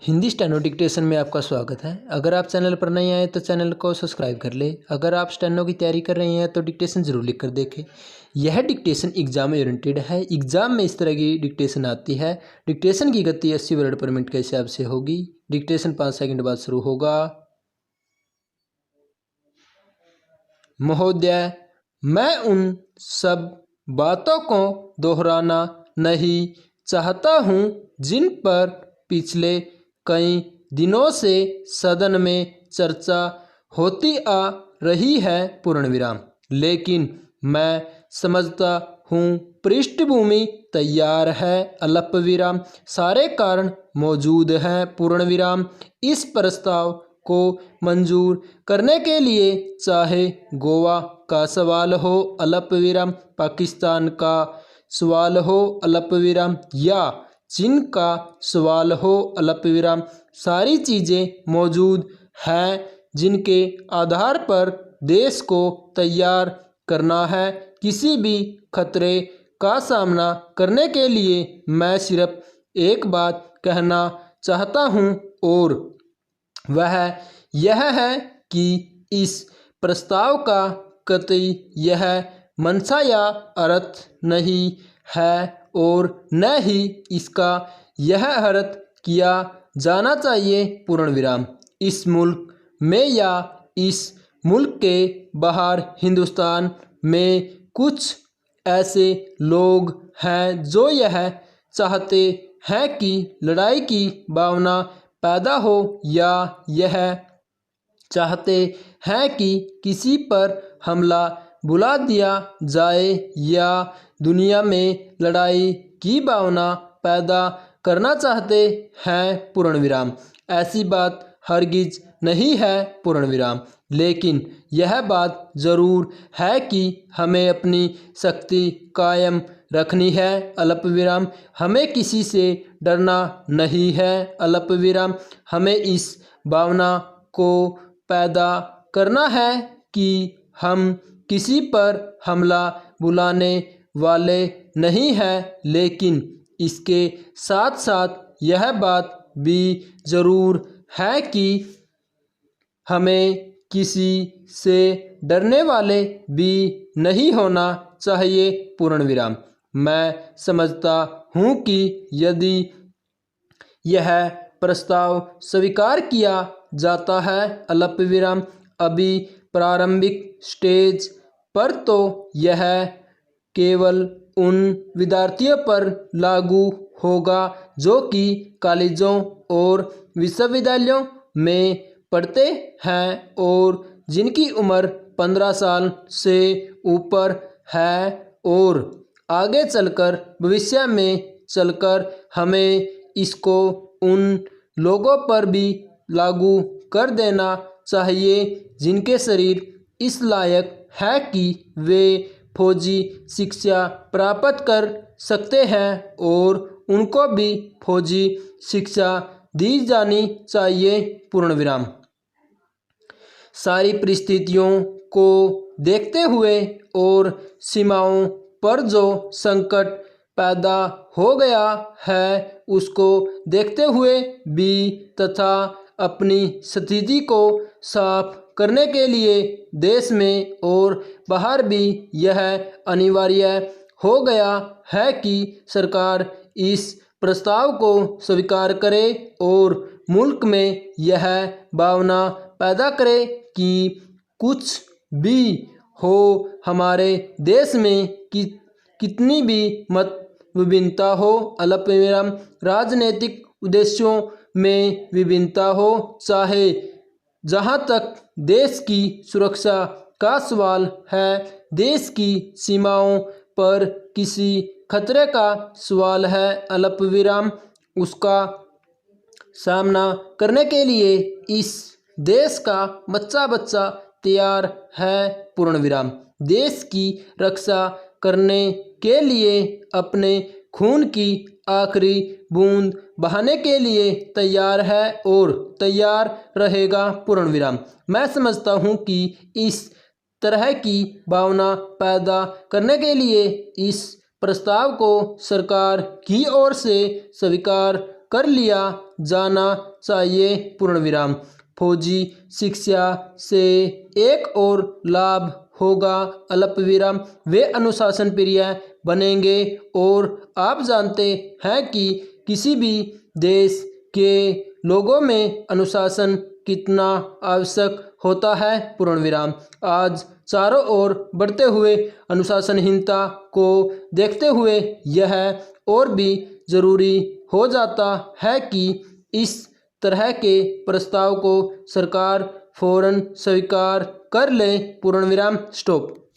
Hindi steno dictation में आपका स्वागत है। अगर आप चैनल पर नए आए तो चैनल को सब्सक्राइब कर ले। अगर आप स्टेनो की तैयारी कर रहे हैं तो डिक्टेशन जरूर लिख कर देखें। यह डिक्टेशन एग्जाम ओरिएंटेड है। एग्जाम में इस तरह की डिक्टेशन आती है। डिक्टेशन की गति 80 वर्ड पर मिनट के हिसाब से होगी। डिक्टेशन 5 सेकंड बाद शुरू होगा। महोदय, मैं उन सब बातों को दोहराना नहीं चाहता हूँ जिन पर पिछले कई दिनों से सदन में चर्चा होती आ रही है पूर्ण विराम। लेकिन मैं समझता हूँ पृष्ठभूमि तैयार है अल्प विराम, सारे कारण मौजूद हैं पूर्ण विराम। इस प्रस्ताव को मंजूर करने के लिए चाहे गोवा का सवाल हो अल्प विराम, पाकिस्तान का सवाल हो अल्प विराम या चीन का सवाल हो अल्प विराम, सारी चीज़ें मौजूद हैं जिनके आधार पर देश को तैयार करना है। किसी भी खतरे का सामना करने के लिए मैं सिर्फ एक बात कहना चाहता हूँ और वह यह है कि इस प्रस्ताव का कतई यह मंशा या अर्थ नहीं है और न ही इसका यह अर्थ किया जाना चाहिए पूर्ण विराम। इस मुल्क में या इस मुल्क के बाहर हिंदुस्तान में कुछ ऐसे लोग हैं जो यह चाहते हैं कि लड़ाई की भावना पैदा हो या यह चाहते हैं कि किसी पर हमला बुला दिया जाए या दुनिया में लड़ाई की भावना पैदा करना चाहते हैं पूर्ण विराम। ऐसी बात हरगिज नहीं है पूर्ण विराम। लेकिन यह बात ज़रूर है कि हमें अपनी शक्ति कायम रखनी है अल्प विराम। हमें किसी से डरना नहीं है अल्प विराम। हमें इस भावना को पैदा करना है कि हम किसी पर हमला बुलाने वाले नहीं हैं, लेकिन इसके साथ साथ यह बात भी ज़रूर है कि हमें किसी से डरने वाले भी नहीं होना चाहिए पूर्ण विराम। मैं समझता हूँ कि यदि यह प्रस्ताव स्वीकार किया जाता है अल्प विराम अभी प्रारंभिक स्टेज पर, तो यह केवल उन विद्यार्थियों पर लागू होगा जो कि कॉलेजों और विश्वविद्यालयों में पढ़ते हैं और जिनकी उम्र 15 साल से ऊपर है और आगे चलकर भविष्य में चलकर हमें इसको उन लोगों पर भी लागू कर देना चाहिए जिनके शरीर इस लायक है कि वे फौजी शिक्षा प्राप्त कर सकते हैं और उनको भी फौजी शिक्षा दी जानी चाहिए पूर्ण विराम। सारी परिस्थितियों को देखते हुए और सीमाओं पर जो संकट पैदा हो गया है उसको देखते हुए भी तथा अपनी स्थिति को साफ करने के लिए देश में और बाहर भी यह अनिवार्य हो गया है कि सरकार इस प्रस्ताव को स्वीकार करे और मुल्क में यह भावना पैदा करे कि कुछ भी हो, हमारे देश में कितनी भी मत विभिन्नता हो अल्प विराम, राजनीतिक उद्देश्यों में विभिन्नता हो, चाहे जहाँ तक देश की सुरक्षा का सवाल है, देश की सीमाओं पर किसी खतरे का सवाल है अल्प विराम, उसका सामना करने के लिए इस देश का बच्चा बच्चा तैयार है पूर्ण विराम। देश की रक्षा करने के लिए अपने खून की आखिरी बूंद बहाने के लिए तैयार है और तैयार रहेगा पूर्ण विराम। मैं समझता हूँ कि इस तरह की भावना पैदा करने के लिए इस प्रस्ताव को सरकार की ओर से स्वीकार कर लिया जाना चाहिए पूर्ण विराम। फौजी शिक्षा से एक और लाभ होगा अल्प विराम, वे अनुशासन प्रिय बनेंगे। और आप जानते हैं कि किसी भी देश के लोगों में अनुशासन कितना आवश्यक होता है पूर्ण विराम। आज चारों ओर बढ़ते हुए अनुशासनहीनता को देखते हुए यह और भी जरूरी हो जाता है कि इस तरह के प्रस्ताव को सरकार फौरन स्वीकार कर ले। पूर्ण विराम स्टॉप।